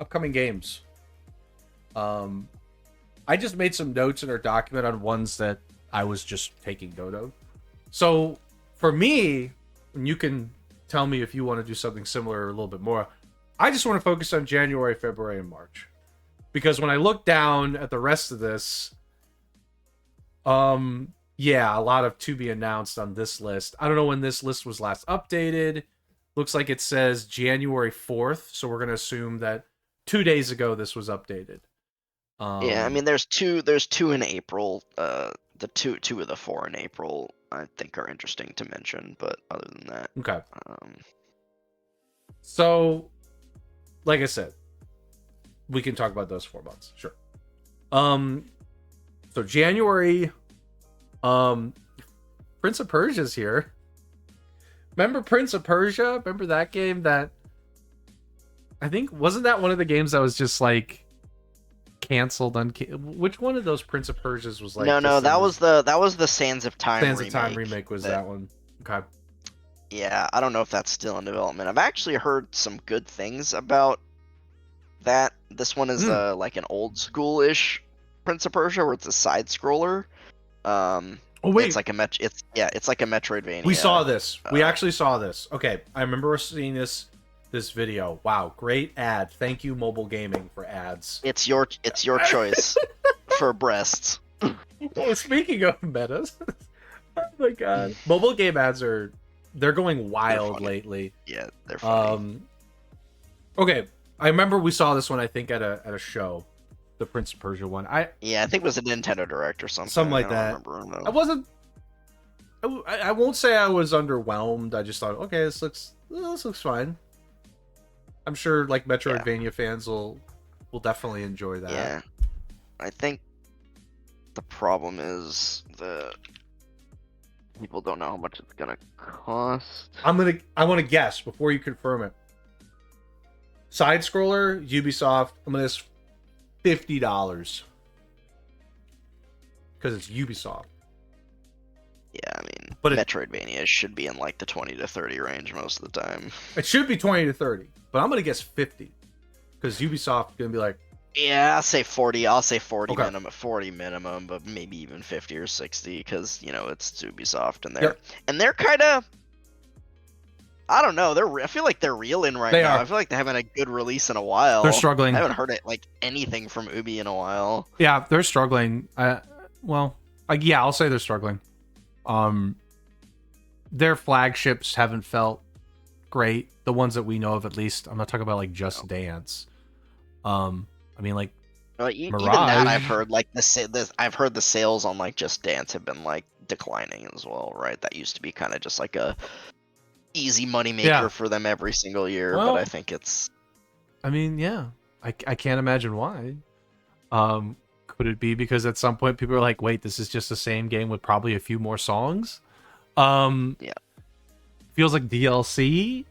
upcoming games. I just made some notes in our document on ones that I was just taking note of. So for me, and you can tell me if you want to do something similar or a little bit more, I just want to focus on January, February, and March. Because when I look down at the rest of this, yeah, a lot of to be announced on this list. I don't know when this list was last updated. Looks like it says January 4th, so we're going to assume that 2 days ago this was updated. Yeah, I mean, there's two in April. The two of the 4 in April, I think, are interesting to mention. But other than that, okay. So, like I said, we can talk about those 4 months, sure. So January, Prince of Persia's here. Remember Prince of Persia? Remember that game that I think wasn't that one of the games that was just like canceled on which one of those Prince of Persia's was like no, that was the Sands of Time Sands remake. of Time remake was that one. Okay. Yeah, I don't know if that's still in development. I've actually heard some good things about that. This one is like an old school-ish Prince of Persia where it's a side scroller. Oh wait, it's like a it's like a Metroidvania. We saw this. We actually saw this. Okay, I remember seeing this video. Wow, great ad. Thank you, mobile gaming, for ads. It's your choice for breasts. Well, speaking of metas, oh my god, mobile game ads they're going wild lately. Yeah, they're funny. Okay, I remember we saw this one. I think at a show, the Prince of Persia one. I think it was a Nintendo Direct or something. Something like that. I wasn't. I won't say I was underwhelmed. I just thought, okay, this looks fine. I'm sure like Metroidvania fans will definitely enjoy that. Yeah, I think the problem is people don't know how much it's gonna cost. I want to guess before you confirm it. Side scroller, Ubisoft. I'm gonna guess $50 because it's Ubisoft. Yeah, I mean, but Metroidvania should be in like the 20 to 30 range most of the time. It should be 20 to 30, but I'm gonna guess 50 because Ubisoft is gonna be like, yeah, I'll say 40. I'll say 40 okay. minimum, 40 minimum, but maybe even 50 or 60 because it's Ubisoft and they're kind of, I don't know. I feel like they're reeling now. I feel like they haven't had a good release in a while. They're struggling. I haven't heard anything from Ubi in a while. Yeah, they're struggling. I'll say they're struggling. Their flagships haven't felt great. The ones that we know of, at least. I'm not talking about like Just Dance. I mean, like Mirage. Even that I've heard I've heard the sales on like Just Dance have been like declining as well, right? That used to be kind of just like a easy money maker for them every single year, but I think it's. I mean, yeah, I can't imagine why. Could it be because at some point people are like, wait, this is just the same game with probably a few more songs? Yeah. Feels like DLC.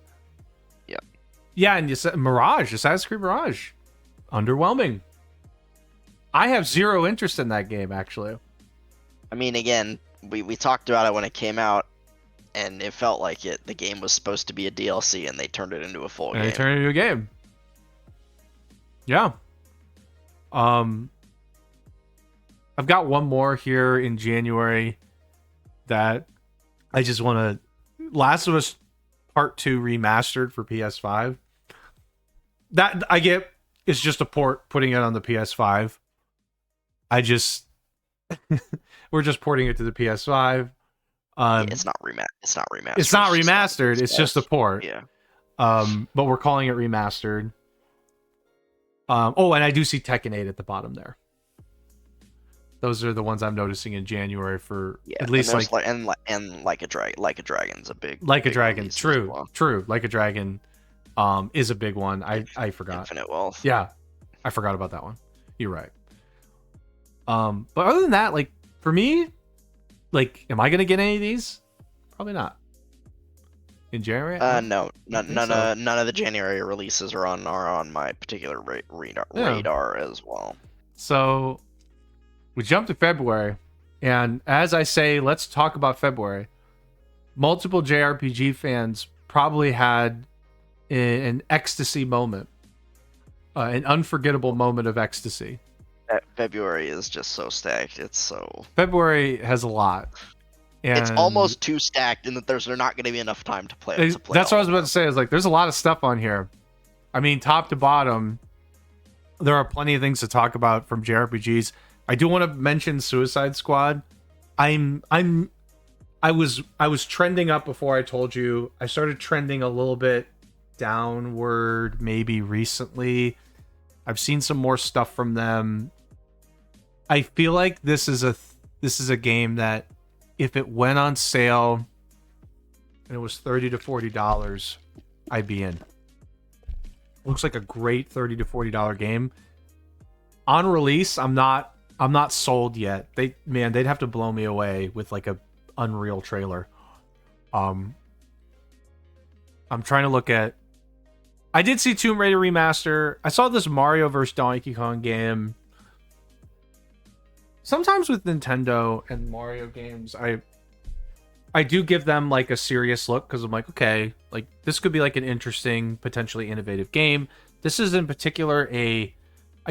Yeah. Yeah, and you said Mirage, Assassin's Creed Mirage, underwhelming. I have zero interest in that game, actually. I mean, again, we talked about it when it came out, and it felt like the game was supposed to be a DLC, and they turned it into a full game. They turned it into a game. Yeah. I've got one more here in January that I just want to... Last of Us Part 2 remastered for PS5. That I get is just a port, putting it on the PS5. We're just porting it to the PS5. It's not remastered. It's not remastered. It's just a port. Yeah. But we're calling it remastered. And I do see Tekken 8 at the bottom there. Those are the ones I'm noticing in January for at least and Like a Dragon's a big. Like a Dragon, true. Like a Dragon, is a big one. I forgot. Infinite Wealth. Yeah, I forgot about that one. You're right. But other than that, like for me, like, am I gonna get any of these? Probably not. In January? No, none of the January releases are on my particular radar as well. So we jumped to February, and as I say, let's talk about February. Multiple JRPG fans probably had an ecstasy moment. an unforgettable moment of ecstasy. February is just so stacked. It's so February has a lot. And it's almost too stacked in that there's not going to be enough time to play. That's what I was about to say. Is like there's a lot of stuff on here. I mean, top to bottom, there are plenty of things to talk about from JRPGs. I do want to mention Suicide Squad. I was trending up before I told you. I started trending a little bit downward maybe recently. I've seen some more stuff from them. I feel like this is a game that if it went on sale and it was $30 to $40, I'd be in. Looks like a great $30 to $40 game. On release, I'm not sold yet. They'd have to blow me away with like a Unreal trailer. I'm trying to look at. I did see Tomb Raider Remaster. I saw this Mario vs. Donkey Kong game. Sometimes with Nintendo and Mario games, I do give them like a serious look because I'm like, okay, like this could be like an interesting, potentially innovative game. This is in particular I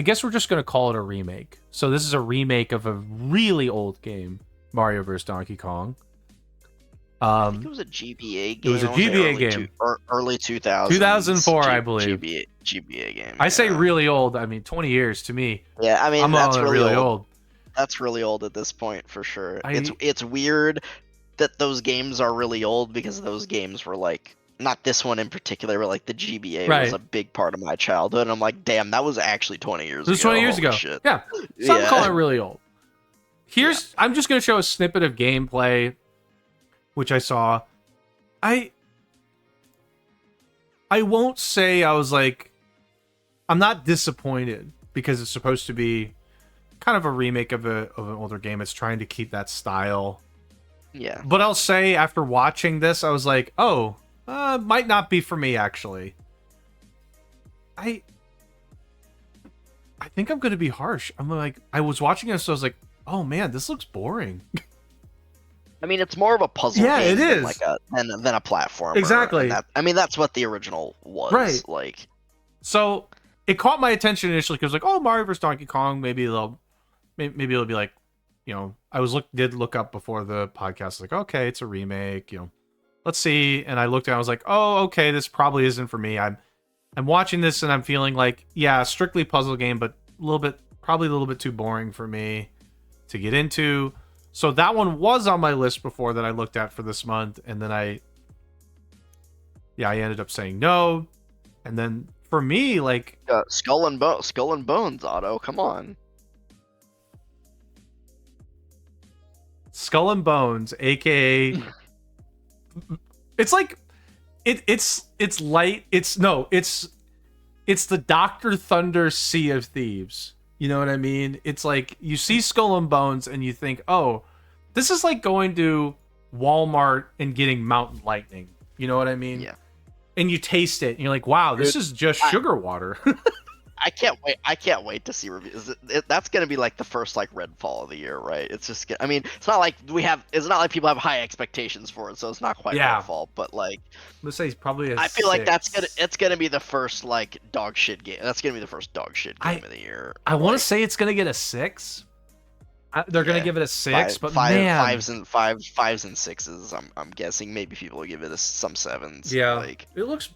guess we're just going to call it a remake. So this is a remake of a really old game, Mario vs. Donkey Kong. I think it was a GBA game. It was a GBA game. Early 2000s. 2004, I believe. GBA game. I say really old. I mean, 20 years to me. Yeah, I mean, I'm that's really old. That's really old at this point, for sure. It's weird that those games are really old because those games were like, not this one in particular, but like the GBA was a big part of my childhood. And I'm like, damn, that was actually 20 years ago. It was 20 years ago. Shit. Yeah. Some call it really old. I'm just going to show a snippet of gameplay, which I saw. I won't say I was like, I'm not disappointed because it's supposed to be kind of a remake of an older game. It's trying to keep that style. Yeah. But I'll say after watching this, I was like, oh, might not be for me, actually. I think I'm going to be harsh. I'm like, I was watching this, so I was like, oh man, this looks boring. I mean, it's more of a puzzle game it is. than a platformer. Exactly. That's what the original was. Right. Like, so it caught my attention initially because like, oh, Mario vs. Donkey Kong, maybe it'll be like, you know, did look up before the podcast, like, okay, it's a remake, you know, let's see. And I looked and I was like, oh, okay, this probably isn't for me. I'm watching this and I'm feeling like, yeah, strictly puzzle game, but probably a little bit too boring for me to get into. So that one was on my list before that I looked at for this month, and then I ended up saying no. And then for me, like Skull and Bones, Otto, come on. Skull and Bones, aka it's like it's light. It's the Dr. Thunder Sea of Thieves. You know what I mean? It's like you see Skull and Bones and you think, oh, this is like going to Walmart and getting Mountain Lightning. You know what I mean? Yeah. And you taste it and you're like, wow, this is just sugar water. I can't wait to see reviews. That's gonna be like the first like Redfall of the year, right? It's just, I mean, it's not like people have high expectations for it, so it's not quite Redfall. But like, let's say it's probably. I feel like it's gonna be the first like dog shit game. That's gonna be the first dog shit game of the year. I want to say it's gonna get a 6. They're gonna give it a 6, but fives and sixes. I'm guessing maybe people will give it some 7s. Yeah, like it looks.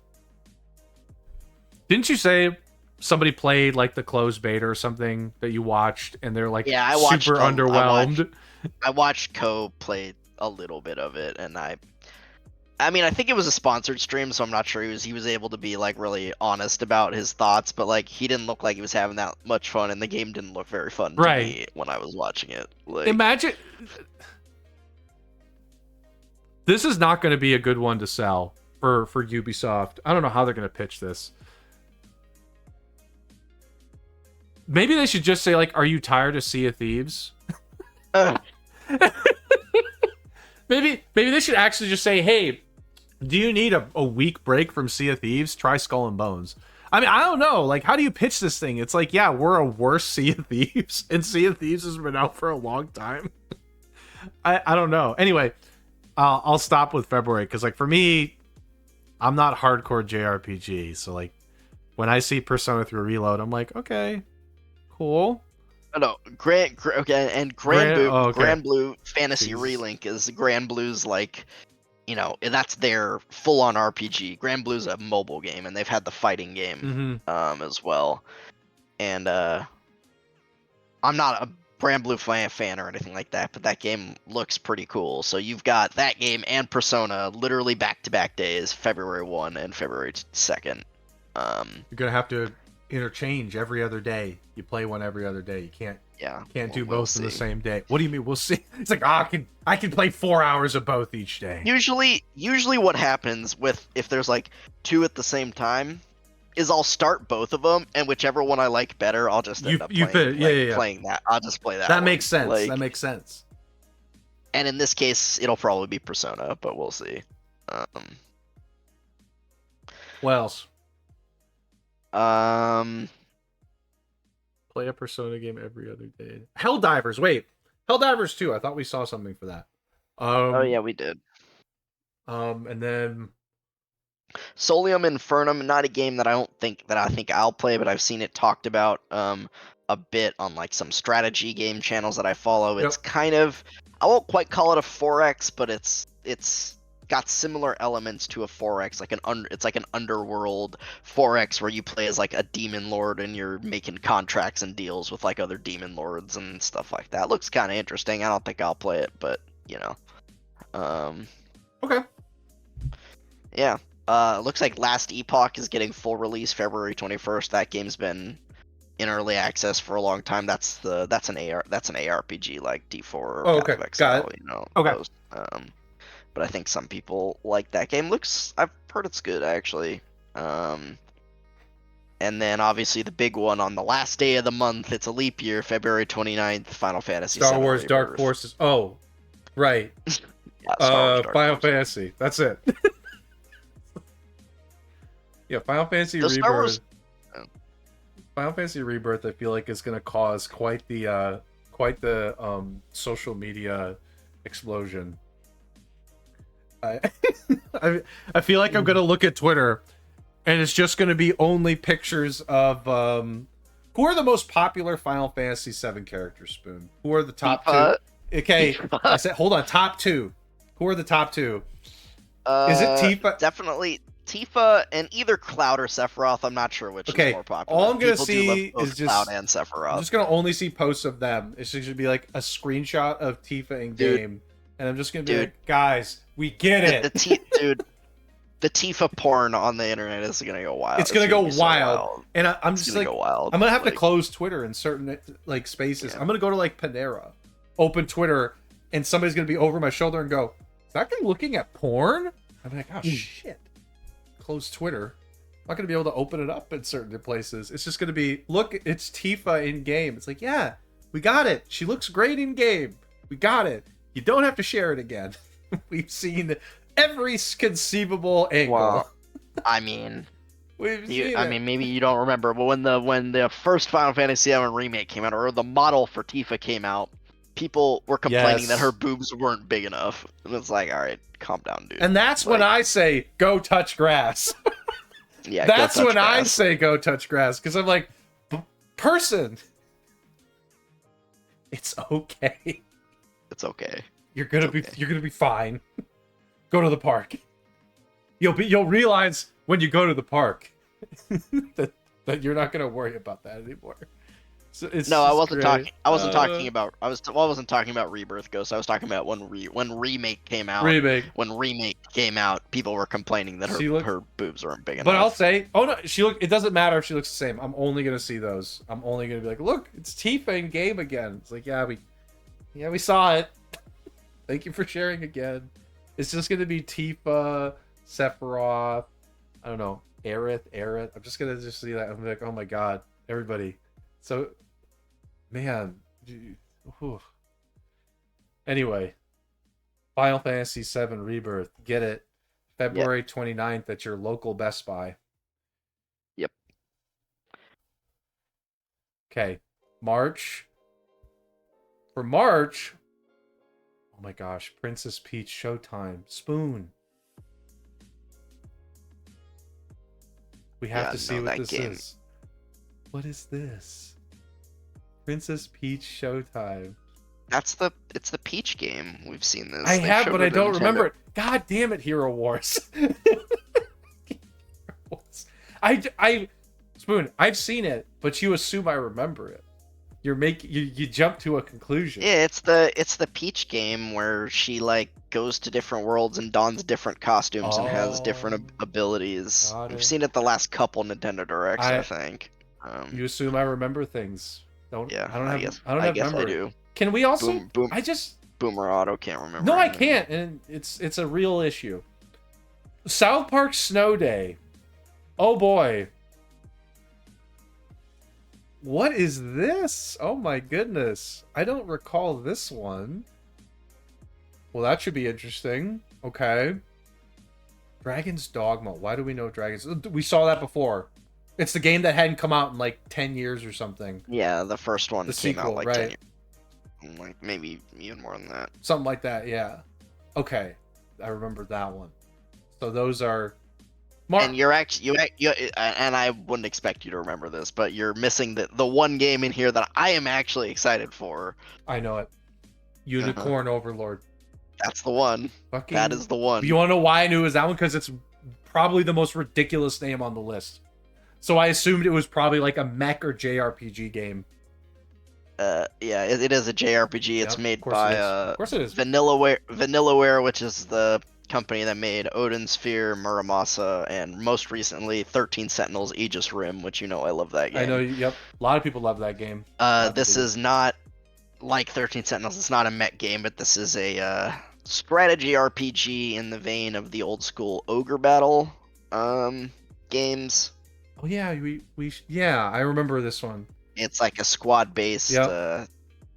Didn't you say somebody played like the closed beta or something that you watched, and they're like super underwhelmed? I watched Co play a little bit of it, and I mean, I think it was a sponsored stream, so I'm not sure he was able to be like really honest about his thoughts, but like he didn't look like he was having that much fun, and the game didn't look very fun to me when I was watching it. Like, imagine this is not going to be a good one to sell for Ubisoft. I don't know how they're going to pitch this. Maybe they should just say like, "Are you tired of Sea of Thieves?" Maybe they should actually just say, "Hey, do you need a week break from Sea of Thieves? Try Skull and Bones." I mean, I don't know. Like, how do you pitch this thing? It's like, yeah, we're a worse Sea of Thieves, and Sea of Thieves has been out for a long time. I don't know. Anyway, I'll stop with February because, like, for me, I'm not hardcore JRPG, so like, when I see Persona 3 Reload, I'm like, okay, cool. Oh, no, okay, and Okay. Granblue Fantasy Jeez. ReLink is Granblue's like, that's their full-on RPG. Granblue's a mobile game, and they've had the fighting game as well. And I'm not a Granblue fan or anything like that, but that game looks pretty cool. So you've got that game and Persona literally back-to-back days, February 1 and February 2nd. You're gonna have to interchange every other day. You play one every other day. You can't do both in the same day. What do you mean? We'll see. It's like, I can play 4 hours of both each day. Usually what happens if there's like 2 at the same time is I'll start both of them, and whichever one I like better, I'll just end up playing that. I'll just play that. That makes sense. That makes sense. And in this case, it'll probably be Persona, but we'll see. What else? Um, Play a Persona game every other day. Helldivers. Wait, Helldivers 2. I thought we saw something for that. Oh yeah, we did. And then Solium Infernum, not a game that I think I'll play, but I've seen it talked about a bit on like some strategy game channels that I follow. It's kind of, I won't quite call it a 4X, but it's got similar elements to a 4X, it's like an underworld 4X where you play as like a demon lord and you're making contracts and deals with like other demon lords and stuff like that. Looks kind of interesting. I don't think I'll play it, but okay. Yeah. Looks like Last Epoch is getting full release February 21st. That game's been in early access for a long time. That's an ARPG like D4 or Path of Exile, got it. Okay. Those, but I think some people like that game. I've heard it's good actually. And then obviously the big one on the last day of the month, it's a leap year, February 29th, Final Fantasy Star VII Wars Rebirth. Dark Forces. Oh, right. Yeah, Star Wars Dark Final Forces. Fantasy. That's it. Yeah, Final Fantasy Rebirth. Final Fantasy Rebirth, I feel like, is going to cause quite the social media explosion. I feel like I'm going to look at Twitter, and it's just going to be only pictures of who are the most popular Final Fantasy VII characters. Spoon. Who are the top two? Okay, I said hold on. Top two. Who are the top two? Is it Tifa? Definitely Tifa and either Cloud or Sephiroth. I'm not sure which is more popular. All I'm gonna see is just Cloud and Sephiroth. I'm just gonna only see posts of them. It's just gonna be like a screenshot of Tifa in game, and I'm just gonna be like, guys, we get it. The Tifa porn on the internet is gonna go wild. It's gonna go wild. And I'm just like, wild. I'm gonna have to close Twitter in certain like spaces. Yeah. I'm gonna go to like Panera, open Twitter, and somebody's gonna be over my shoulder and go, "Is that guy looking at porn?" I'm like, "Oh shit." Close Twitter. I'm not gonna be able to open it up in certain places. It's just gonna be, look, it's Tifa in game. It's like, yeah, we got it. She looks great in game. We got it. You don't have to share it again. We've seen every conceivable angle. Well, I mean, maybe you don't remember, but when the first Final Fantasy VII remake came out, or the model for Tifa came out, people were complaining that her boobs weren't big enough, and it's like, all right, calm down, dude. And that's when I say, go touch grass. Yeah, that's when I say, go touch grass, because I'm like, person, it's okay. It's okay. You're gonna be fine. Go to the park. You'll realize when you go to the park that you're not gonna worry about that anymore. So I wasn't talking about Rebirth Ghost. I was talking about when Remake came out. When Remake came out, people were complaining that her boobs weren't big enough. But I'll say, it doesn't matter if she looks the same. I'm only gonna see those. I'm only gonna be like, look, it's Tifa in game again. It's like, we saw it. Thank you for sharing again. It's just gonna be Tifa, Sephiroth, I don't know, Aerith. I'm just gonna see that. I'm like, oh my god, everybody. So, man. Anyway, Final Fantasy VII Rebirth. Get it. February 29th at your local Best Buy. Yep. Okay. March. For March, oh my gosh, Princess Peach Showtime. Spoon. We have Yeah, to see no, what that this game- is. What is this? Princess Peach Showtime. it's the Peach game. We've seen this. I They have, showed but I it at don't remember Nintendo. it. God damn it, Hero Wars. I Spoon, I've seen it, but you assume I remember it. You jump to a conclusion. Yeah, it's the Peach game where she like goes to different worlds and dons different costumes and has different abilities. got We've it. seen it the last couple Nintendo Directs, I think. You assume I remember things. Yeah, I don't have I guess I memory. do. Can we also Boom. I just Boomer Auto can't remember. No, I anything. can't, and it's a real issue. South Park Snow Day. Oh boy. What is this? Oh my goodness. I don't recall this one. Well, that should be interesting. Okay. Dragon's Dogma. Why do we know Dragon's? We saw that before. It's the game that hadn't come out in like 10 years or something. Yeah, the first one The came sequel, out like right. 10 years. Like maybe even more than that. Something like that, yeah. Okay. I remember that one. So those are And you're actually you and I wouldn't expect you to remember this, but you're missing the one game in here that I am actually excited for. I know it. Unicorn Overlord. That's the one. Fucking, That is the one. You want to know why I knew it was that one? Because it's probably the most ridiculous name on the list. So I assumed it was probably like a mech or JRPG game. Yeah, it is a JRPG. It's Yep, made of course by it is. Of course it is. Vanillaware, which is the company that made Odin Sphere, Muramasa, and most recently 13 Sentinels Aegis Rim, which you know I love that game. I know. Yep. A lot of people love that game. This is not like 13 Sentinels. It's not a mech game, but this is a strategy RPG in the vein of the old school Ogre Battle games. Oh yeah, yeah, I remember this one. It's like a squad-based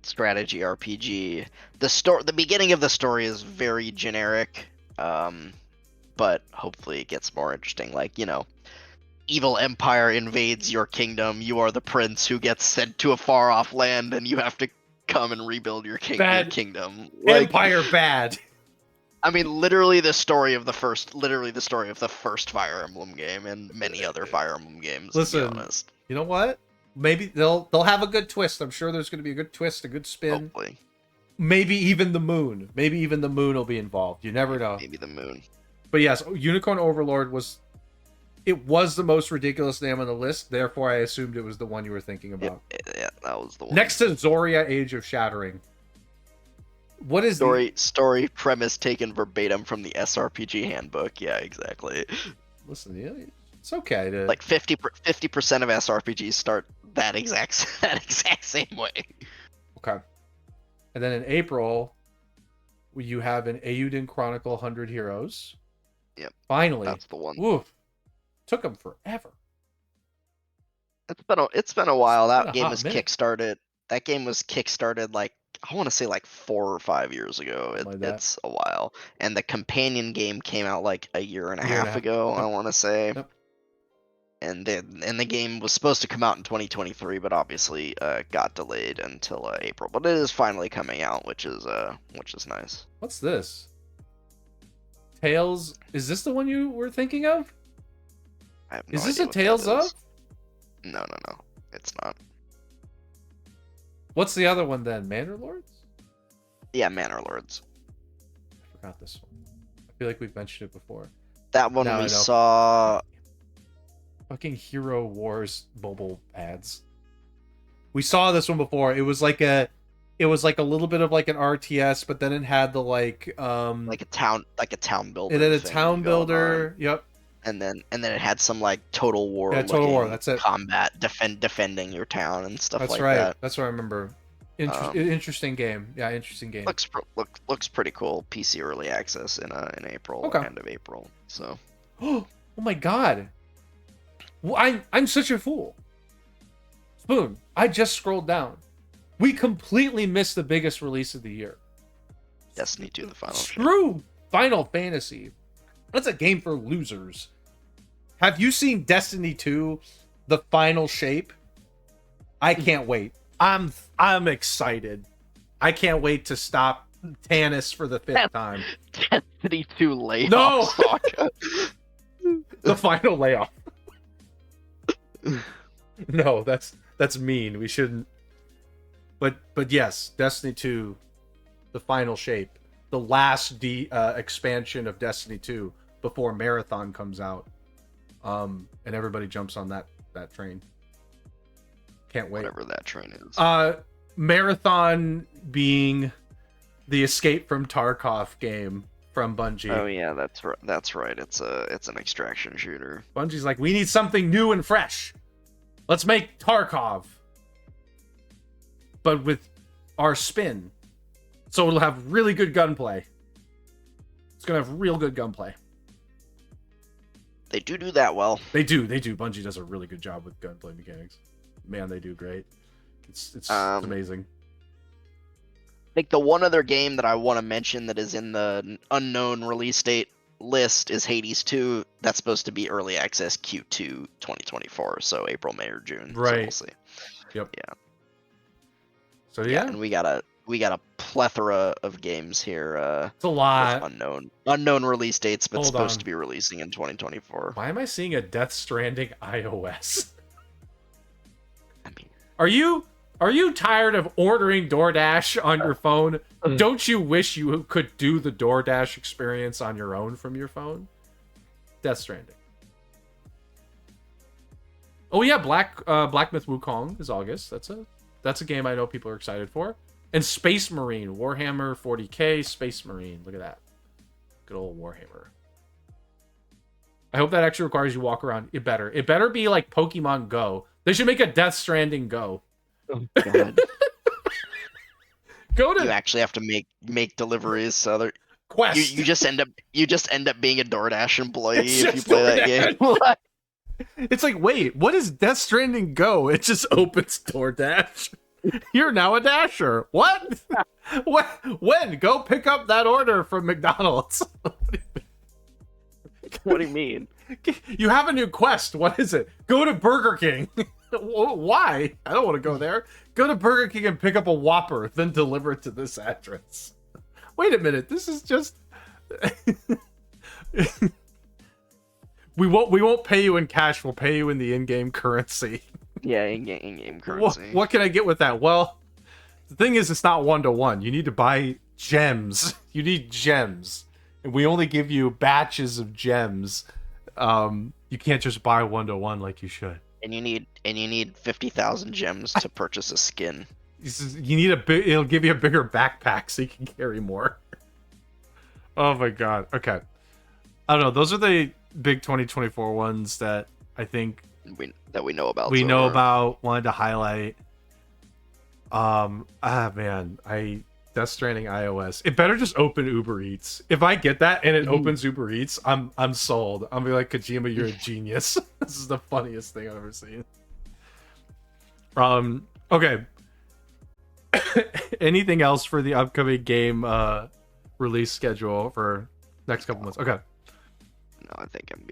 strategy RPG. The beginning of the story is very generic, but hopefully it gets more interesting. Like, you know, evil empire invades your kingdom. You are the prince who gets sent to a far-off land, and you have to come and rebuild your kingdom. Like, Empire bad. I mean, literally the story of the first Fire Emblem game and many other Fire Emblem games. Listen, to be honest. You know what? Maybe they'll have a good twist. I'm sure there's going to be a good twist, a good spin. Hopefully. Maybe even the moon. Maybe even the moon will be involved. You never know. Maybe the moon. But yes, Unicorn Overlord was the most ridiculous name on the list. Therefore, I assumed it was the one you were thinking about. Yeah, that was the one. Next to Zoria, Age of Shattering. What is story premise taken verbatim from the SRPG handbook? Yeah, exactly. Listen, yeah, it's okay to like 50% of SRPGs start that exact same way. Okay. And then in April, you have an Eiyuden Chronicle 100 Heroes. Yep. Finally. That's the one. Woof. Took them forever. It's been a while. That game hot was minute. kickstarted. That game was kickstarted like I want to say like 4 or 5 years ago. It's a while. And the companion game came out like a year and a half ago, Yep. I want to say. Yep. And the game was supposed to come out in 2023, but obviously got delayed until April. But it is finally coming out, which is nice. What's this? Tales. Is this the one you were thinking of? I have no Is this idea a what Tales that of? is. No, it's not. What's the other one then? Manor Lords? Yeah, Manor Lords. I forgot this one. I feel like we've mentioned it before. That one Now I we know. saw. Fucking Hero Wars mobile ads. We saw this one before. It was like a little bit of like an RTS, but then it had the like a town builder. it had a thing town going builder. on. Yep. And then it had some like Total War. Yeah, Total War, looking that's it. Combat, defending your town and stuff That's like right. that. That's what I remember. Interesting game. Yeah, interesting game. Looks pretty cool. PC early access in April, Okay. end of April. So. Oh my god. Well, I'm such a fool. Spoon, I just scrolled down. We completely missed the biggest release of the year. Destiny 2, the final. Screw Final Fantasy. That's a game for losers. Have you seen Destiny 2, the final shape? I can't wait. I'm excited. I can't wait to stop Tannis for the 5th time. Destiny 2 layoff No! saga. The final layoff. No, that's mean. We shouldn't. But yes, Destiny 2, the final shape, the last expansion of Destiny 2 before Marathon comes out, and everybody jumps on that train. Can't wait. Whatever that train is. Marathon being the Escape from Tarkov game from Bungie. Oh yeah, that's right. It's an extraction shooter. Bungie's like, we need something new and fresh. Let's make Tarkov, but with our spin, so it'll have really good gunplay. It's gonna have real good gunplay. They do that well. They do. Bungie does a really good job with gunplay mechanics. Man, they do great. It's amazing. I think the one other game that I want to mention that is in the unknown release date list is Hades 2. That's supposed to be early access Q2 2024, so April, May, or June. Right. So we'll see. Yep. Yeah. So yeah, and we got a plethora of games here. It's a lot. Unknown release dates, but Hold supposed on. to be releasing in 2024. Why am I seeing a Death Stranding iOS? I mean, Are you tired of ordering DoorDash on your phone? Don't you wish you could do the DoorDash experience on your own from your phone? Death Stranding. Oh yeah, Black Myth Wukong is August. That's a game I know people are excited for. And Space Marine, Warhammer 40K, Space Marine. Look at that. Good old Warhammer. I hope that actually requires you walk around. It better be like Pokemon Go. They should make a Death Stranding Go. Oh god. Go to You actually have to make deliveries, so Quest. you just end up being a DoorDash employee It's if you just play that game. It's like, wait, what is Death Stranding Go? It just opens DoorDash. You're now a Dasher. What? When? Go pick up that order from McDonald's. What do you mean? You have a new quest. What is it? Go to Burger King. Why? I don't want to go there. Go to Burger King and pick up a Whopper, then deliver it to this address. Wait a minute. This is just... We won't pay you in cash. We'll pay you in the in-game currency. Yeah, in-game currency. What can I get with that? Well, the thing is, it's not one-to-one. You need to buy gems. You need gems. And we only give you batches of gems. You can't just buy one-to-one like you should. And you need 50,000 gems to purchase a skin. You need it'll give you a bigger backpack so you can carry more. Oh my god. Okay. I don't know. Those are the big 2024 ones that I think we know about. Wanted to highlight. Man, Death Stranding iOS. It better just open Uber Eats. If I get that and it opens Uber Eats, I'm sold. I'm be like, Kojima, you're a genius. This is the funniest thing I've ever seen. Okay. Anything else for the upcoming game release schedule for next couple months? Okay. No, I think I'm good.